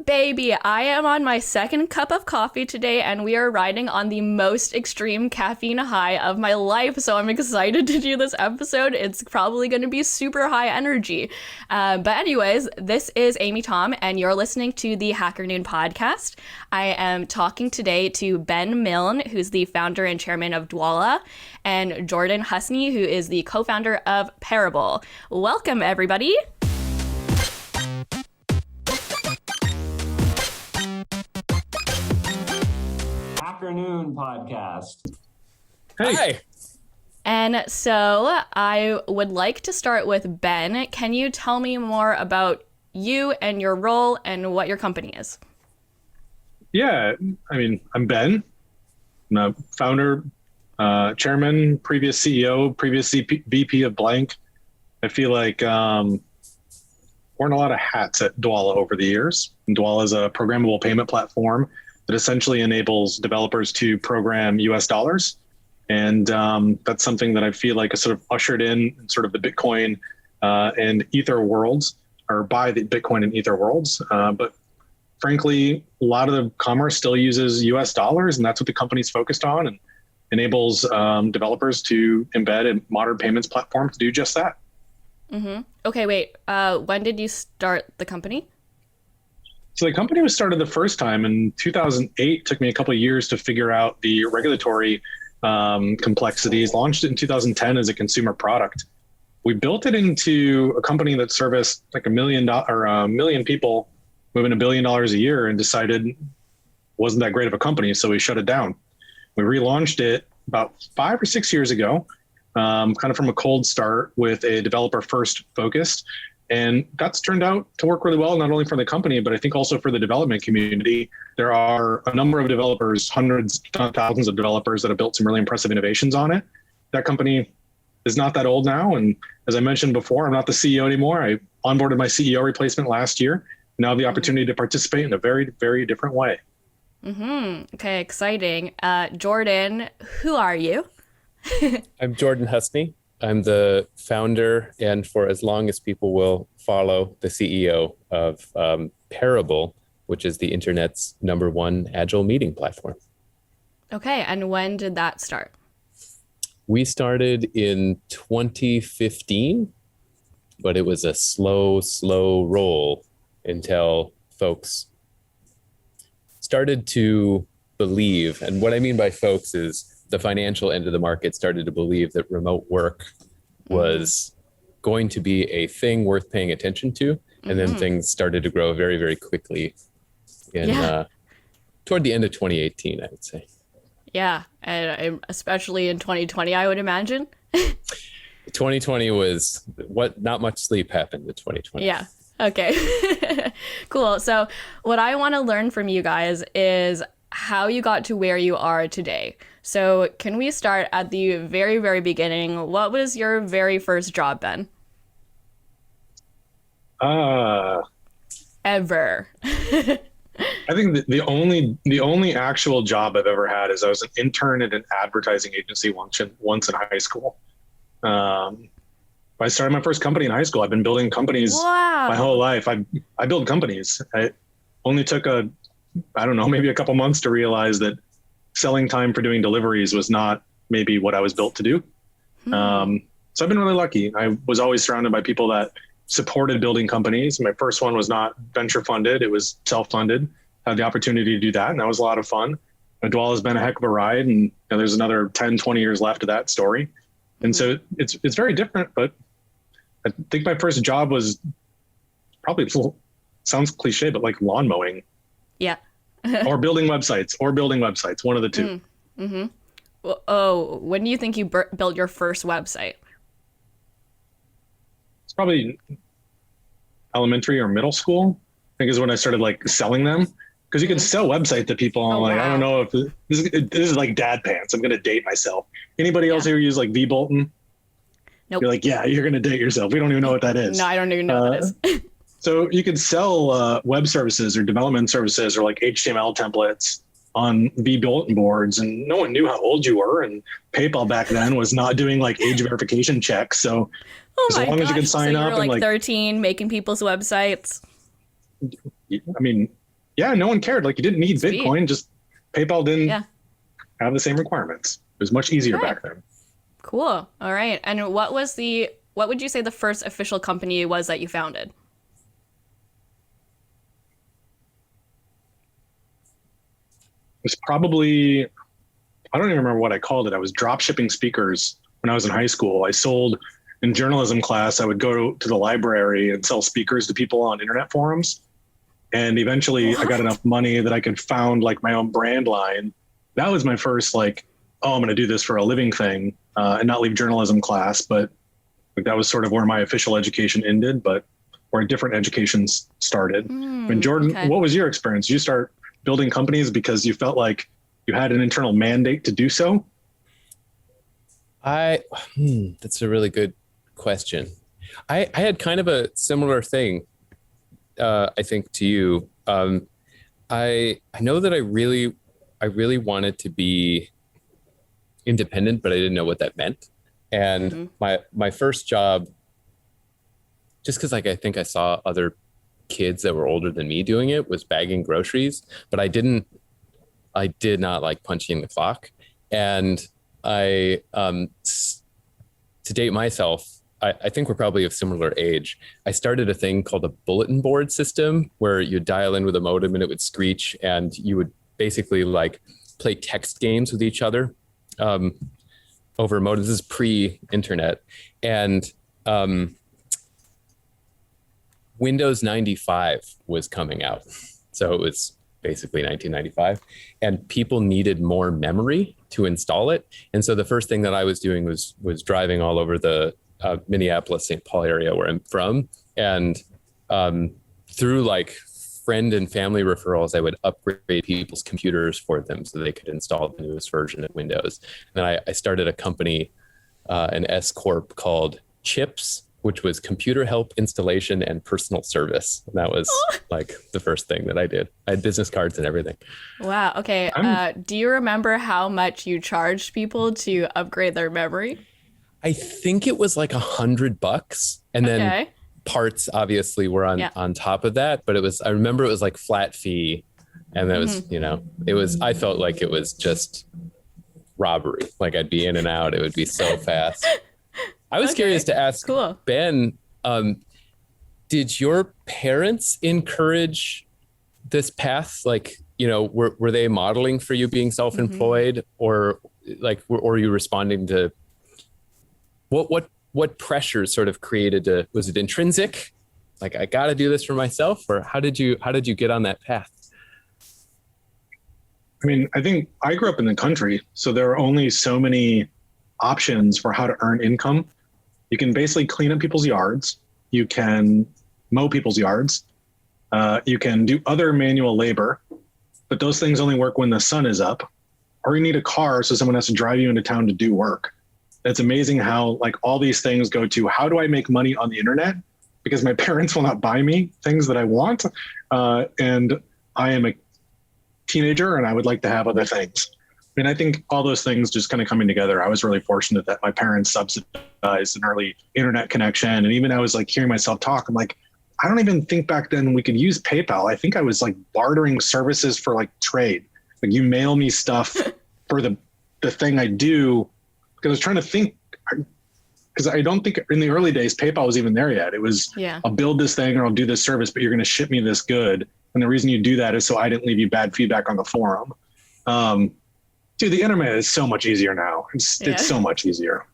baby, I am on my second cup of coffee today, and we are riding on the most extreme caffeine high of my life. So I'm excited to do this episode. It's probably going to be super high energy. But anyways, this is Amy Tom, and you're listening to the HackerNoon Podcast. I am talking today to Ben Milne, who's the founder and chairman of Dwolla, and Jordan Husney, who is the co-founder of Parabol. Welcome, everybody. HackerNoon Podcast. Hey. Hi. And so I would like to start with Ben. Can you tell me more about you and your role and what your company is? Yeah, I'm Ben. I'm a founder, chairman, previous CEO, previous VP of blank. I feel like worn a lot of hats at Dwolla over the years. And Dwolla is a programmable payment platform that essentially enables developers to program US dollars. And that's something that I feel like is sort of ushered in sort of the Bitcoin and Ether worlds, or by the Bitcoin and Ether worlds. But frankly, a lot of the commerce still uses US dollars, and that's what the company's focused on, and enables developers to embed a modern payments platform to do just that. Mm-hmm. Okay, wait. When did you start the company? So the company was started the first time in 2008. It took me a couple of years to figure out the regulatory complexities. Launched it in 2010 as a consumer product. We built it into a company that serviced like $1 million people, moving $1 billion a year, and decided it wasn't that great of a company, so we shut it down. We relaunched it about 5 or 6 years ago, kind of from a cold start with a developer first focused. And that's turned out to work really well, not only for the company, but I think also for the development community. There are a number of developers, hundreds, thousands of developers that have built some really impressive innovations on it. That company is not that old now. And as I mentioned before, I'm not the CEO anymore. I onboarded my CEO replacement last year. Now I have the opportunity to participate in a very, very different way. Mm-hmm. Okay, exciting. Jordan, who are you? I'm Jordan Husney. I'm the founder, and for as long as people will follow, the CEO of Parabol, which is the internet's #1 agile meeting platform. Okay, and when did that start? We started in 2015, but it was a slow roll until folks started to believe. And what I mean by folks is the financial end of the market started to believe that remote work was going to be a thing worth paying attention to. And then things started to grow very, very quickly toward the end of 2018, I would say. Yeah, and especially in 2020, I would imagine. 2020 was not much sleep happened in 2020. Yeah. Okay. Cool. So what I want to learn from you guys is how you got to where you are today. So can we start at the very, very beginning? What was your very first job, Ben? Ever. I think the only actual job I've ever had is I was an intern at an advertising agency once in high school. I started my first company in high school. I've been building companies my whole life. I build companies. I only took maybe a couple months to realize that selling time for doing deliveries was not maybe what I was built to do. So I've been really lucky. I was always surrounded by people that supported building companies. My first one was not venture funded. It was self-funded. I had the opportunity to do that, and that was a lot of fun. Dwolla has been a heck of a ride, and there's another 10, 20 years left of that story. And so it's very different, but I think my first job was probably, sounds cliche, but like lawn mowing. Yeah. or building websites, one of the two. Mm-hmm. Well, when do you think you built your first website? It's probably elementary or middle school, I think, is when I started like selling them. Because you can sell website to people. And I don't know if this is like dad pants. I'm going to date myself. Anybody else here use like V-Bolton? Nope. You're like, yeah, you're going to date yourself. We don't even know what that is. No, I don't even know what that is. So you could sell web services or development services or like HTML templates on V-Bolton boards, and no one knew how old you were. And PayPal back then was not doing like age verification checks. So as long as you could sign up, you were and like 13 making people's websites. I mean, yeah, no one cared. Like you didn't need Sweet. Bitcoin, just PayPal didn't have the same requirements. It was much easier back then. Cool. All right. And what would you say the first official company was that you founded? It was probably, I don't even remember what I called it. I was drop shipping speakers when I was in high school. I sold in journalism class. I would go to the library and sell speakers to people on internet forums. And eventually I got enough money that I could found like my own brand line. That was my first like, oh, I'm going to do this for a living thing and not leave journalism class. But like, that was sort of where my official education ended, but where different educations started. And Jordan, what was your experience? Did you start building companies because you felt like you had an internal mandate to do so? That's a really good question. I had kind of a similar thing, I think, to you. I know that I really wanted to be independent, but I didn't know what that meant. And my first job, just because like I think I saw other kids that were older than me doing it, was bagging groceries, but I did not like punching the clock. And to date myself, I think we're probably of similar age. I started a thing called a bulletin board system where you dial in with a modem and it would screech, and you would basically like play text games with each other over modems. This is pre-internet. And Windows 95 was coming out. So it was basically 1995, and people needed more memory to install it. And so the first thing that I was doing was driving all over the Minneapolis, St. Paul area where I'm from. And through like friend and family referrals, I would upgrade people's computers for them so they could install the newest version of Windows. And then I started a company, an S Corp called Chips, which was computer help, installation, and personal service. And that was like the first thing that I did. I had business cards and everything. Wow. Okay. Do you remember how much you charged people to upgrade their memory? I think it was like $100, and then parts obviously were on top of that. But I remember it was like flat fee, and that was, I felt like it was just robbery. Like I'd be in and out. It would be so fast. I was curious to ask Ben, did your parents encourage this path? Like, were they modeling for you being self-employed, or like, were you responding to what pressures sort of created was it intrinsic? Like, I got to do this for myself, or how did you get on that path? I mean, I think I grew up in the country, so there are only so many options for how to earn income. You can basically clean up people's yards. You can mow people's yards. You can do other manual labor, but those things only work when the sun is up. Or you need a car, so someone has to drive you into town to do work. It's amazing how like all these things go to, how do I make money on the internet? Because my parents will not buy me things that I want. And I am a teenager and I would like to have other things. And I think all those things just kind of coming together. I was really fortunate that my parents subsidized an early internet connection. And even I was like hearing myself talk, I'm like, I don't even think back then we could use PayPal. I think I was like bartering services for like trade. Like you mail me stuff for the thing I do. Because I was trying to think, because I don't think in the early days, PayPal was even there yet. It was, I'll build this thing or I'll do this service, but you're going to ship me this good. And the reason you do that is so I didn't leave you bad feedback on the forum. Dude, the internet is so much easier now. It's so much easier.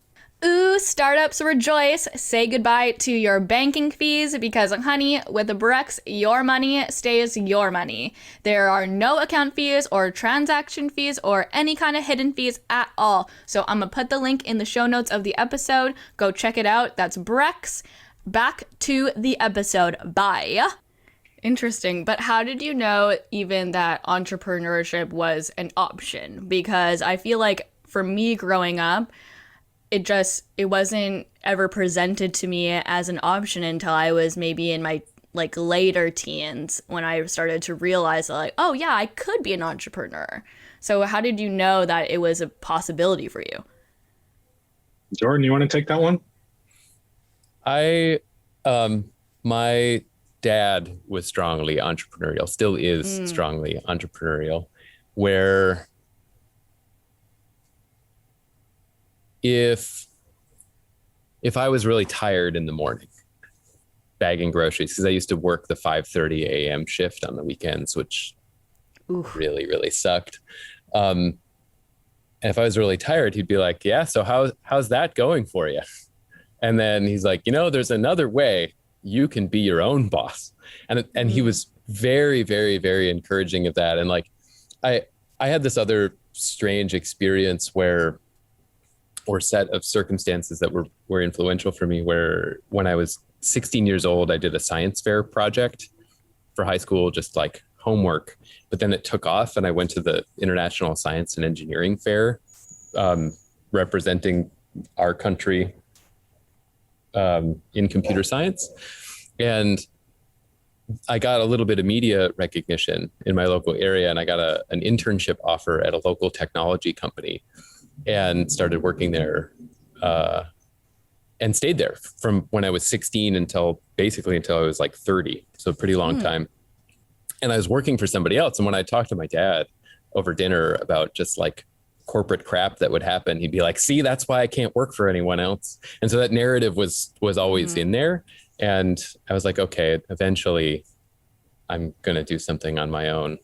Ooh, startups rejoice. Say goodbye to your banking fees because, honey, with Brex, your money stays your money. There are no account fees or transaction fees or any kind of hidden fees at all. So I'm going to put the link in the show notes of the episode. Go check it out. That's Brex. Back to the episode. Bye. Interesting. But how did you know even that entrepreneurship was an option? Because I feel like for me growing up, it wasn't ever presented to me as an option until I was maybe in my like later teens when I started to realize that, like, oh yeah, I could be an entrepreneur. So how did you know that it was a possibility for you? Jordan, you want to take that one? My dad was strongly entrepreneurial, still is strongly entrepreneurial, where if I was really tired in the morning bagging groceries, because I used to work the 5:30 a.m. shift on the weekends, which really, really sucked. And if I was really tired, he'd be like, yeah, so how's that going for you? And then he's like, there's another way. You can be your own boss. And he was very, very, very encouraging of that. And like, I had this other strange experience or set of circumstances that were influential for me, where when I was 16 years old, I did a science fair project for high school, just like homework, but then it took off and I went to the International Science and Engineering Fair, representing our country in computer science. And I got a little bit of media recognition in my local area, and I got an internship offer at a local technology company and started working there and stayed there from when I was 16 until I was like 30. So a pretty long time. And I was working for somebody else. And when I talked to my dad over dinner about just like corporate crap that would happen, he'd be like, see, that's why I can't work for anyone else. And so that narrative was always in there. And I was like, okay, eventually I'm going to do something on my own.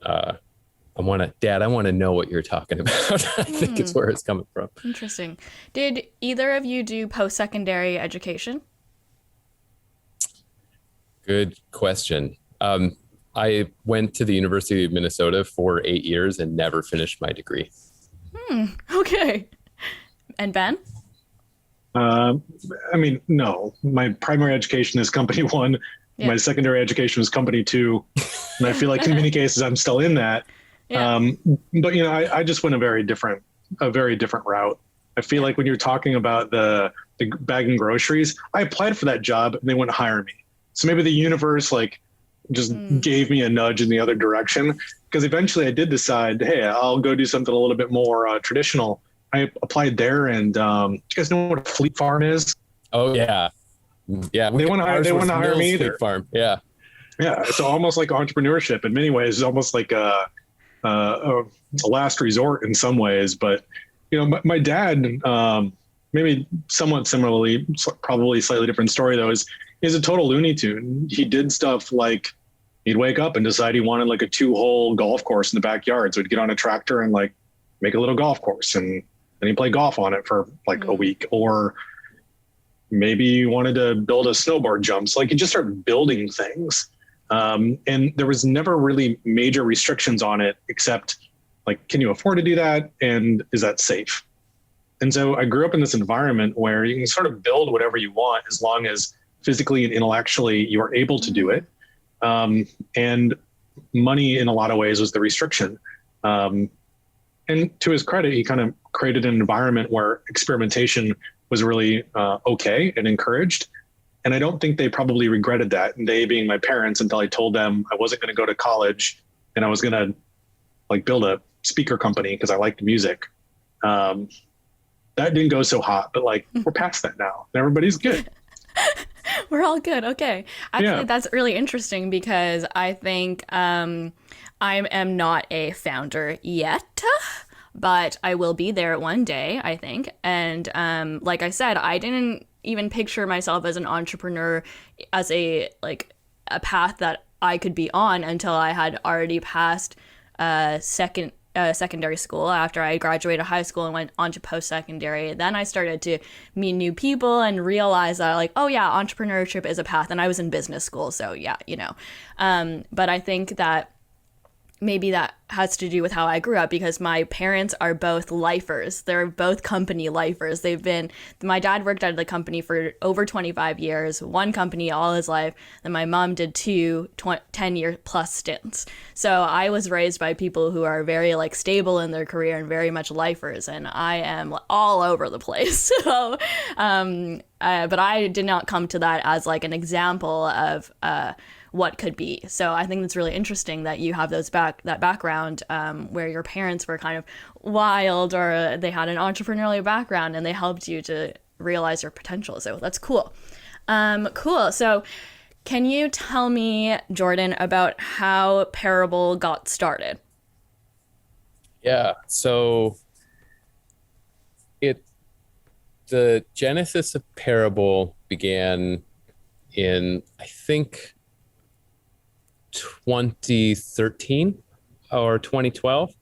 Dad, I want to know what you're talking about. I think it's where it's coming from. Interesting. Did either of you do post-secondary education? Good question. I went to the University of Minnesota for 8 years and never finished my degree. Okay. And Ben? No. My primary education is company one. Yeah. My secondary education was company two. And I feel like in many cases I'm still in that. Yeah. But I just went a very different route. I feel like when you're talking about the bagging groceries, I applied for that job and they wouldn't hire me. So maybe the universe just gave me a nudge in the other direction, because eventually I did decide, hey, I'll go do something a little bit more traditional. I applied there, and do you guys know what a fleet farm is? Oh yeah, yeah. They want to hire me either. Fleet farm, yeah. Yeah, it's almost like entrepreneurship in many ways. It's almost like a last resort in some ways. But my dad, maybe somewhat similarly, probably slightly different story though, is a total Looney Tune. He did stuff like he'd wake up and decide he wanted like a 2-hole golf course in the backyard. So he'd get on a tractor and like make a little golf course, and then he'd play golf on it for like a week. Or maybe he wanted to build a snowboard jump. So like he just started building things. And there was never really major restrictions on it, except like, can you afford to do that? And is that safe? And so I grew up in this environment where you can sort of build whatever you want as long as physically and intellectually you are able to do it. And money in a lot of ways was the restriction. And to his credit, he kind of created an environment where experimentation was really okay and encouraged. And I don't think they probably regretted that, they being my parents, until I told them I wasn't going to go to college and I was going to like build a speaker company because I liked music. That didn't go so hot, but like we're past that now. Everybody's good. We're all good. Okay. Actually, That's really interesting, because I think I am not a founder yet, but I will be there one day, I think. And like I said, I didn't even picture myself as an entrepreneur as a path that I could be on until I had already passed secondary school. After I graduated high school and went on to post-secondary, then I started to meet new people and realize that entrepreneurship is a path. And I was in business school, so but I think that maybe that has to do with how I grew up, because my parents are both lifers. They're both company lifers. My dad worked at the company for over 25 years, one company all his life. Then my mom did 10-year plus stints. So I was raised by people who are very stable in their career and very much lifers, and I am all over the place. So, but I did not come to that as an example of, what could be. So I think it's really interesting that you have that background where your parents were kind of wild, or they had an entrepreneurial background and they helped you to realize your potential. So that's cool. Cool. So Can you tell me, Jordan, about how Parabol got started? Yeah. So the genesis of Parabol began in, I think, 2013 or 2012,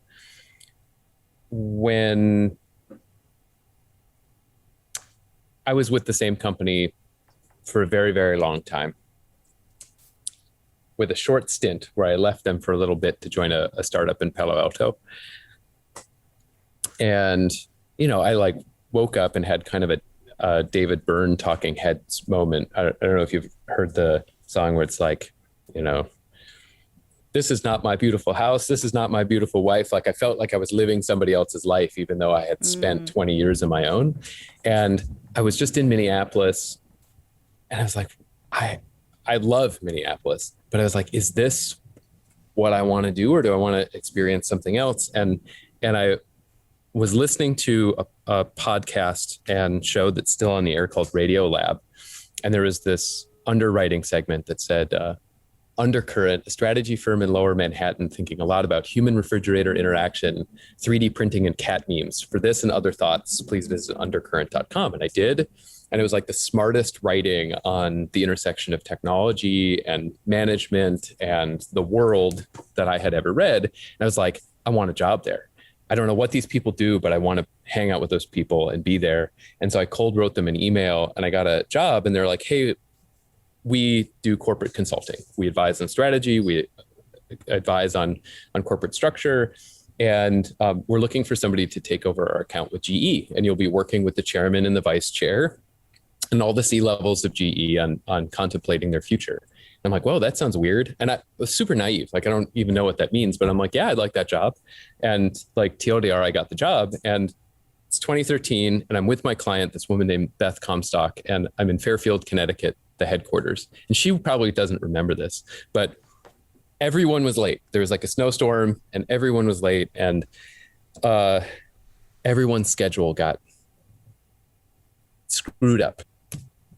when I was with the same company for a very, very long time, with a short stint where I left them for a little bit to join a startup in Palo Alto. And, I woke up and had kind of a David Byrne Talking Heads moment. I don't know if you've heard the song where it's like, this is not my beautiful house. This is not my beautiful wife. Like, I felt like I was living somebody else's life, even though I had spent 20 years of my own. And I was just in Minneapolis, and I was like, I love Minneapolis, but I was like, is this what I want to do, or do I want to experience something else? And I was listening to a podcast and show that's still on the air called Radio Lab. And there was this underwriting segment that said, Undercurrent, a strategy firm in Lower Manhattan thinking a lot about human refrigerator interaction, 3D printing, and cat memes. For this and other thoughts, please visit undercurrent.com. And I did. And it was like the smartest writing on the intersection of technology and management and the world that I had ever read. And I was like, I want a job there. I don't know what these people do, but I want to hang out with those people and be there. And so I cold wrote them an email, and I got a job, and they're like, hey, we do corporate consulting. We advise on strategy. We advise on corporate structure. And we're looking for somebody to take over our account with GE. And you'll be working with the chairman and the vice chair and all the C-levels of GE on contemplating their future. I'm like, whoa, that sounds weird. And I was super naive. Like, I don't even know what that means, but I'm like, yeah, I'd like that job. And like TLDR, I got the job, and it's 2013, and I'm with my client, this woman named Beth Comstock, and I'm in Fairfield, Connecticut, the headquarters. And she probably doesn't remember this, but everyone was late. There was like a snowstorm, and everyone was late, and everyone's schedule got screwed up.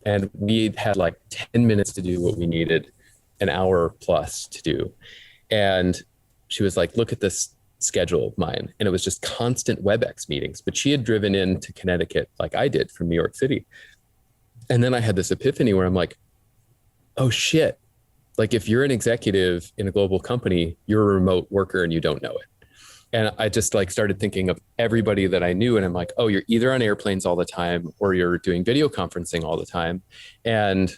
And we had like 10 minutes to do what we needed an hour plus to do. And she was like, look at this schedule of mine. And it was just constant WebEx meetings, but she had driven into Connecticut like I did from New York City. And then I had this epiphany where I'm like, oh shit. Like, if you're an executive in a global company, you're a remote worker and you don't know it. And I just like started thinking of everybody that I knew. And I'm like, oh, you're either on airplanes all the time or you're doing video conferencing all the time. And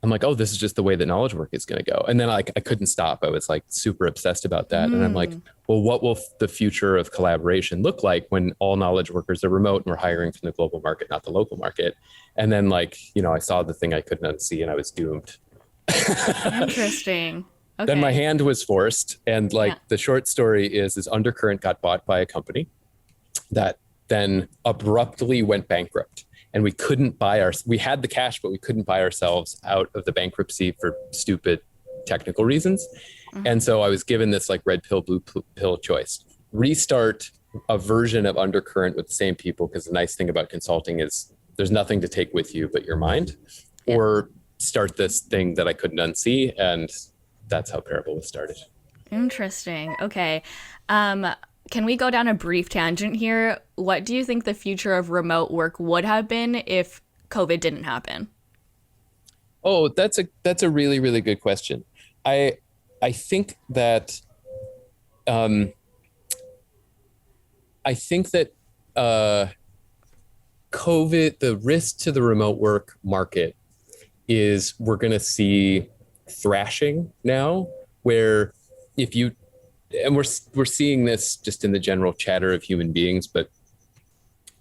I'm like, oh, this is just the way that knowledge work is going to go. And then I couldn't stop. I was like super obsessed about that. And I'm like, well, what will the future of collaboration look like when all knowledge workers are remote and we're hiring from the global market, not the local market? And then like, I saw the thing I couldn't unsee, and I was doomed. Interesting. Okay. Then my hand was forced. And the short story is Undercurrent got bought by a company that then abruptly went bankrupt. And we couldn't we had the cash, but we couldn't buy ourselves out of the bankruptcy for stupid technical reasons. Mm-hmm. And so I was given this like red pill, blue pill choice: restart a version of Undercurrent with the same people, because the nice thing about consulting is there's nothing to take with you but your mind, or start this thing that I couldn't unsee. And that's how Parabol was started. Interesting. Okay. Can we go down a brief tangent here? What do you think the future of remote work would have been if COVID didn't happen? Oh, that's a really, really good question. I think that COVID, the risk to the remote work market is we're going to see thrashing now, where and we're seeing this just in the general chatter of human beings, but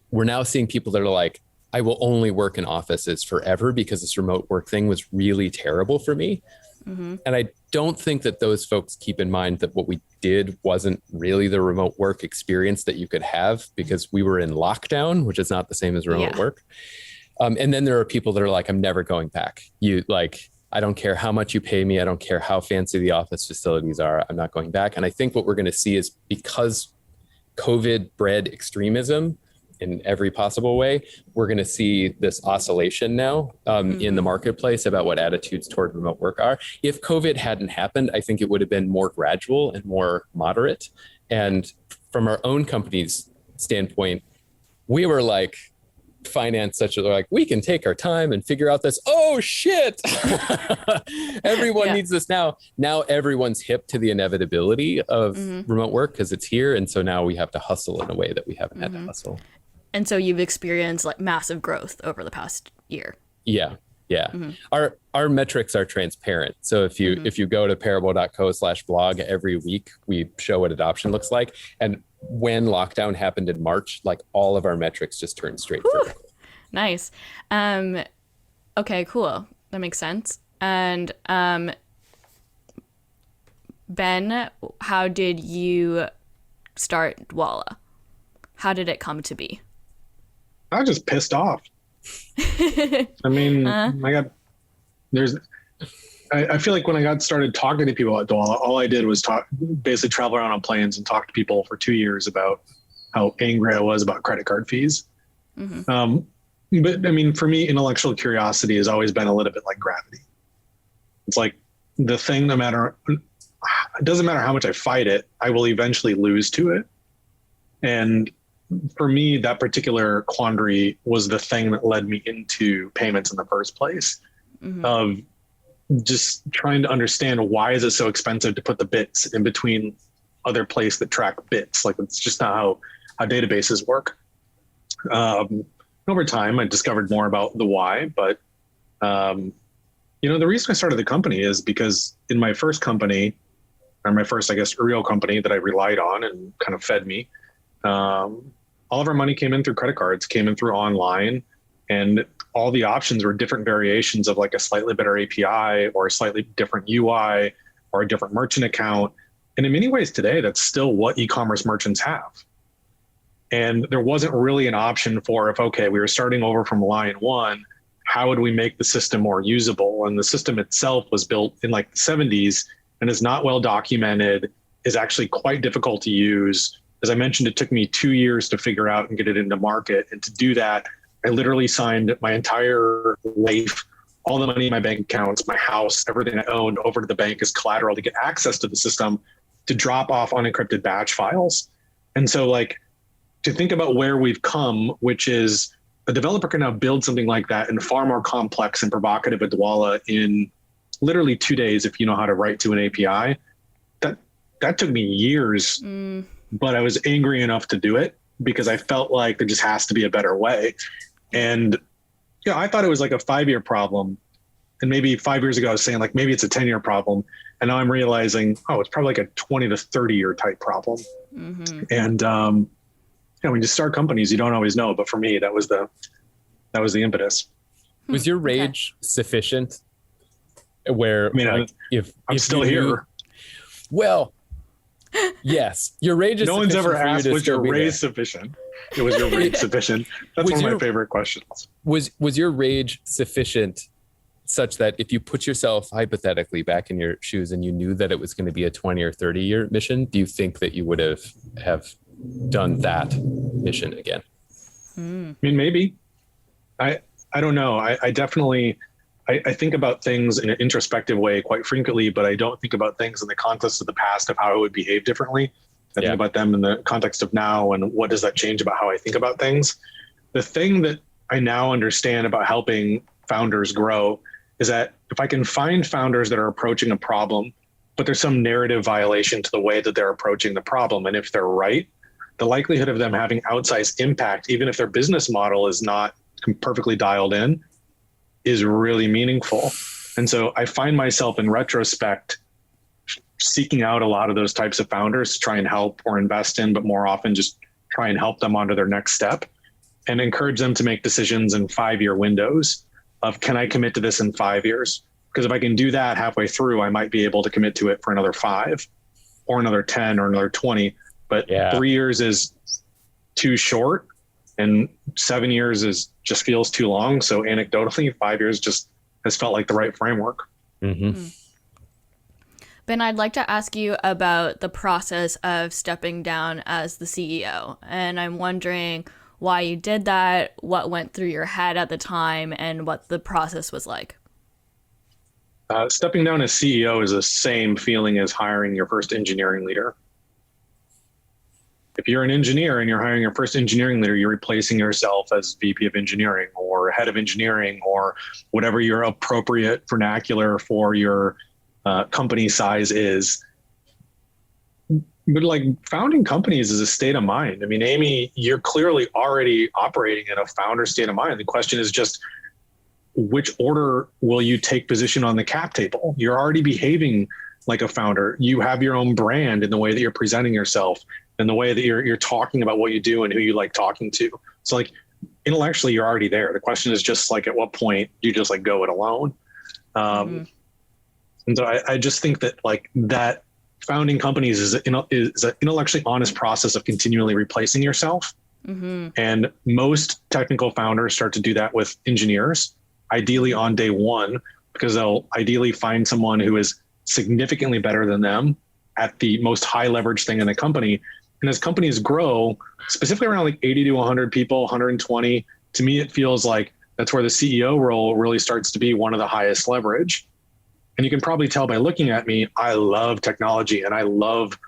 we're now seeing people that are like, I will only work in offices forever because this remote work thing was really terrible for me. Mm-hmm. And I don't think that those folks keep in mind that what we did wasn't really the remote work experience that you could have, because we were in lockdown, which is not the same as remote work. And then there are people that are like, I'm never going back. I don't care how much you pay me. I don't care how fancy the office facilities are. I'm not going back. And I think what we're going to see is, because COVID bred extremism in every possible way. We're going to see this oscillation now in the marketplace about what attitudes toward remote work are. If COVID hadn't happened, I think it would have been more gradual and more moderate. And from our own company's standpoint, we were like, finance such as like, we can take our time and figure out this. Oh shit. Everyone needs this now. Now everyone's hip to the inevitability of remote work because it's here. And so now we have to hustle in a way that we haven't had to hustle. And so you've experienced like massive growth over the past year. Yeah. Our metrics are transparent. So if you go to parabol.co/blog every week, we show what adoption looks like. And when lockdown happened in March, like all of our metrics just turned straight vertical. Nice. Okay, cool. That makes sense. And Ben, how did you start Dwolla? How did it come to be? I was just pissed off. I mean, I feel like when I got started talking to people at Dwolla, all I did was basically travel around on planes and talk to people for 2 years about how angry I was about credit card fees. But I mean, for me, intellectual curiosity has always been a little bit like gravity. It's like the thing, it doesn't matter how much I fight it, I will eventually lose to it. And for me, that particular quandary was the thing that led me into payments in the first place, of just trying to understand why is it so expensive to put the bits in between other places that track bits. Like, it's just not how databases work. Over time, I discovered more about the why, but the reason I started the company is because in my first company, or my first, I guess, real company that I relied on and kind of fed me, all of our money came in through credit cards, came in through online, and all the options were different variations of like a slightly better API or a slightly different UI or a different merchant account. And in many ways today, that's still what e-commerce merchants have. And there wasn't really an option for we were starting over from line one, how would we make the system more usable? And the system itself was built in like the 70s and is not well documented, is actually quite difficult to use. As I mentioned, it took me 2 years to figure out and get it into market. And to do that, I literally signed my entire life, all the money in my bank accounts, my house, everything I owned over to the bank as collateral to get access to the system to drop off unencrypted batch files. And so like to think about where we've come, which is a developer can now build something like that and far more complex and provocative at Dwolla in literally 2 days if you know how to write to an API. That took me years. But I was angry enough to do it because I felt like there just has to be a better way. And I thought it was like a 5-year problem. And maybe 5 years ago, I was saying like, maybe it's a 10-year problem. And now I'm realizing, it's probably like a 20 to 30-year type problem. And, when you start companies, you don't always know. But for me, that was the impetus. Was your rage sufficient where if I'm still here? Well, yes, your rage is. No one's ever asked, was your rage sufficient? It was your rage sufficient. That's one of my favorite questions. Was your rage sufficient such that if you put yourself hypothetically back in your shoes and you knew that it was going to be a 20 or 30-year mission, do you think that you would have done that mission again? I mean, maybe. I don't know. I definitely. I think about things in an introspective way quite frequently, but I don't think about things in the context of the past of how I would behave differently. I think about them in the context of now and what does that change about how I think about things. The thing that I now understand about helping founders grow is that if I can find founders that are approaching a problem, but there's some narrative violation to the way that they're approaching the problem, and if they're right, the likelihood of them having outsized impact, even if their business model is not perfectly dialed in, is really meaningful. And so I find myself in retrospect seeking out a lot of those types of founders to try and help or invest in, but more often just try and help them onto their next step and encourage them to make decisions in 5-year windows of, can I commit to this in 5 years? Because if I can do that halfway through, I might be able to commit to it for another 5 or another 10 or another 20. But 3 years is too short. And 7 years just feels too long. So anecdotally, 5 years just has felt like the right framework. Ben, I'd like to ask you about the process of stepping down as the CEO. And I'm wondering, why you did that, what went through your head at the time, and what the process was like. Stepping down as CEO is the same feeling as hiring your first engineering leader. If you're an engineer and you're hiring your first engineering leader, you're replacing yourself as VP of engineering or head of engineering or whatever your appropriate vernacular for your company size is. But like, founding companies is a state of mind. I mean, Amy, you're clearly already operating in a founder state of mind. The question is just, which order will you take position on the cap table? You're already behaving like a founder. You have your own brand in the way that you're presenting yourself and the way that you're talking about what you do and who you like talking to. So like, intellectually, you're already there. The question is just like, at what point do you just like go it alone? And so I just think that like that founding companies is an intellectually honest process of continually replacing yourself. And most technical founders start to do that with engineers, ideally on day one, because they'll ideally find someone who is significantly better than them at the most high leverage thing in the company. And as companies grow, specifically around like 80 to 100 people, 120, to me, it feels like that's where the CEO role really starts to be one of the highest leverage. And you can probably tell by looking at me, I love technology and I love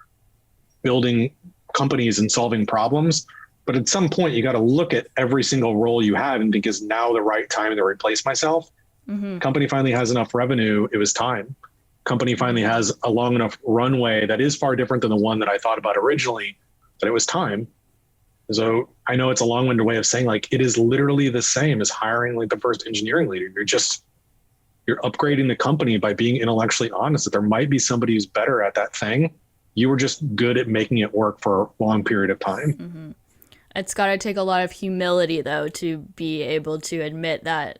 building companies and solving problems. But at some point, you got to look at every single role you have and think, is now the right time to replace myself? Company finally has enough revenue. It was time. Company finally has a long enough runway that is far different than the one that I thought about originally, but it was time. So I know it's a long-winded way of saying, like, it is literally the same as hiring like the first engineering leader. You're upgrading the company by being intellectually honest that there might be somebody who's better at that thing. You were just good at making it work for a long period of time. It's got to take a lot of humility, though, to be able to admit that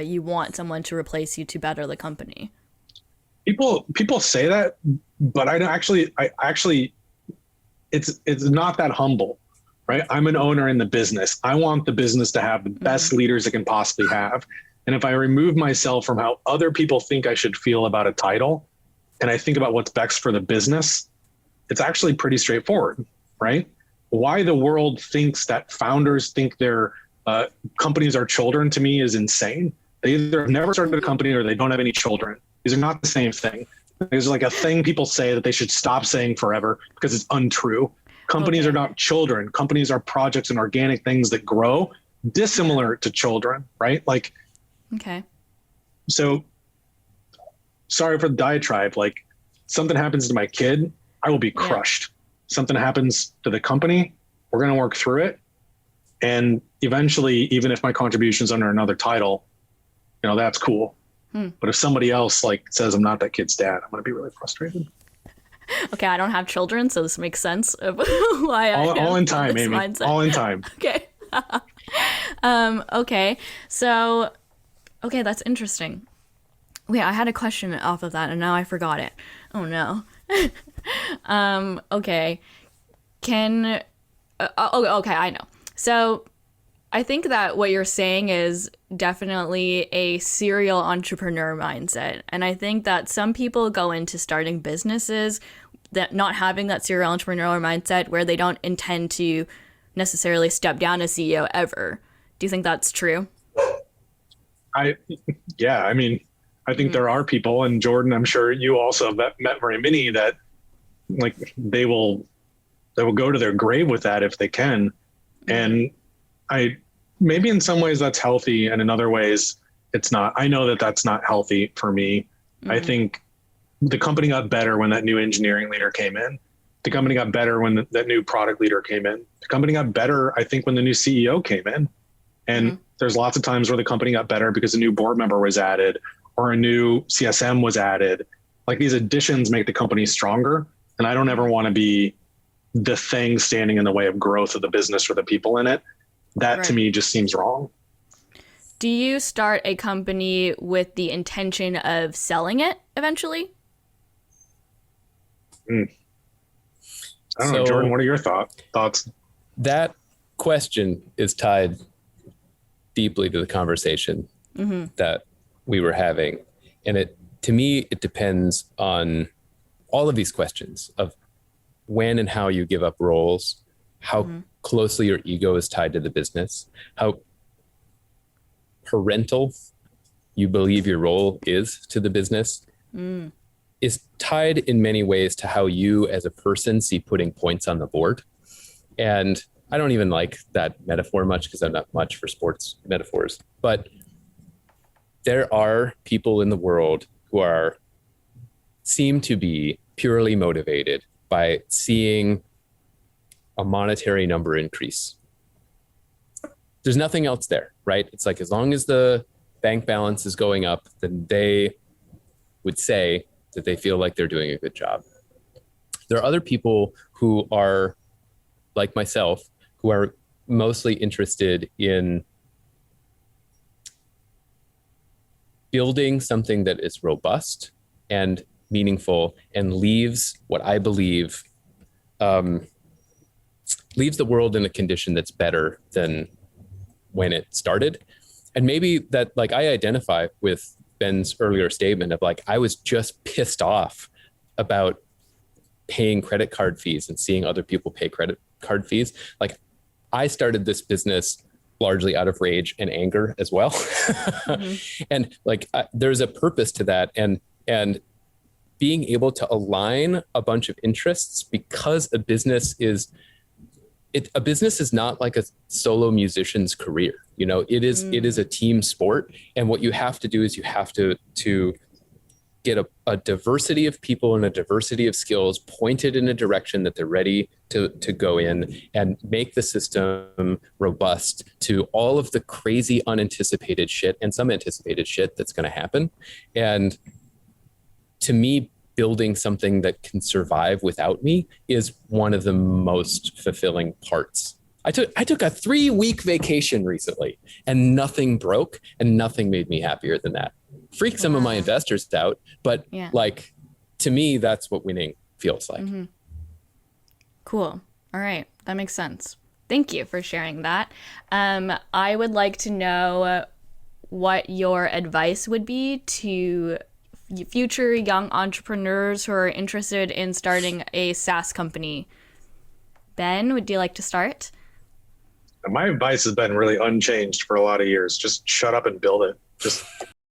you want someone to replace you to better the company. People say that, but I actually, it's not that humble, right? I'm an owner in the business. I want the business to have the best leaders it can possibly have. And if I remove myself from how other people think I should feel about a title, and I think about what's best for the business, it's actually pretty straightforward, right? Why the world thinks that founders think their companies are children, to me, is insane. They either have never started a company or they don't have any children. These are not the same thing. There's like a thing people say that they should stop saying forever because it's untrue. Companies are not children. Companies are projects and organic things that grow, dissimilar to children, right? Like, so sorry for the diatribe. Like, something happens to my kid, I will be crushed. Something happens to the company, we're going to work through it. And eventually, even if my contribution's under another title, that's cool. But if somebody else like says I'm not that kid's dad, I'm going to be really frustrated. Okay, I don't have children, so this makes sense of why all in time, Amy. Mindset. All in time. Okay. Okay, that's interesting. Wait, I had a question off of that, and now I forgot it. Oh no. Okay. Okay, I know. So I think that what you're saying is definitely a serial entrepreneur mindset. And I think that some people go into starting businesses that not having that serial entrepreneurial mindset where they don't intend to necessarily step down as CEO ever. Do you think that's true? I think there are people, and Jordan, I'm sure you also have met very many that like they will go to their grave with that if they can. And maybe in some ways that's healthy, and in other ways it's not. I know that that's not healthy for me. I think the company got better when that new engineering leader came in. The company got better when that new product leader came in. The company got better, I think, when the new CEO came in. And there's lots of times where the company got better because a new board member was added or a new CSM was added. Like, these additions make the company stronger. And I don't ever want to be the thing standing in the way of growth of the business or the people in it. That to me just seems wrong. Do you start a company with the intention of selling it eventually? I don't know, Jordan, what are your thoughts? That question is tied deeply to the conversation that we were having. And to me, it depends on all of these questions of when and how you give up roles, how closely your ego is tied to the business, how parental you believe your role is to the business, is tied in many ways to how you as a person see putting points on the board. And I don't even like that metaphor much because I'm not much for sports metaphors, but there are people in the world who seem to be purely motivated by seeing a monetary number increase. There's nothing else there, right? It's like, as long as the bank balance is going up, then they would say that they feel like they're doing a good job. There are other people who are like myself, who are mostly interested in building something that is robust and meaningful and leaves what I believe leaves the world in a condition that's better than when it started. And maybe that, like, I identify with Ben's earlier statement of like, I was just pissed off about paying credit card fees and seeing other people pay credit card fees. Like, I started this business largely out of rage and anger as well. And like, there's a purpose to that. And being able to align a bunch of interests, because a business is not like a solo musician's career. You know, it is a team sport. And what you have to do is you have to get a diversity of people and a diversity of skills pointed in a direction that they're ready to go in, and make the system robust to all of the crazy unanticipated shit and some anticipated shit that's going to happen. And to me, building something that can survive without me is one of the most fulfilling parts. I took a 3-week vacation recently, and nothing broke, and nothing made me happier than that. Freaked some of my investors out, but like, to me, that's what winning feels like. Cool. All right. That makes sense. Thank you for sharing that. I would like to know what your advice would be to future young entrepreneurs who are interested in starting a SaaS company. Ben, would you like to start? My advice has been really unchanged for a lot of years. Just shut up and build it. Just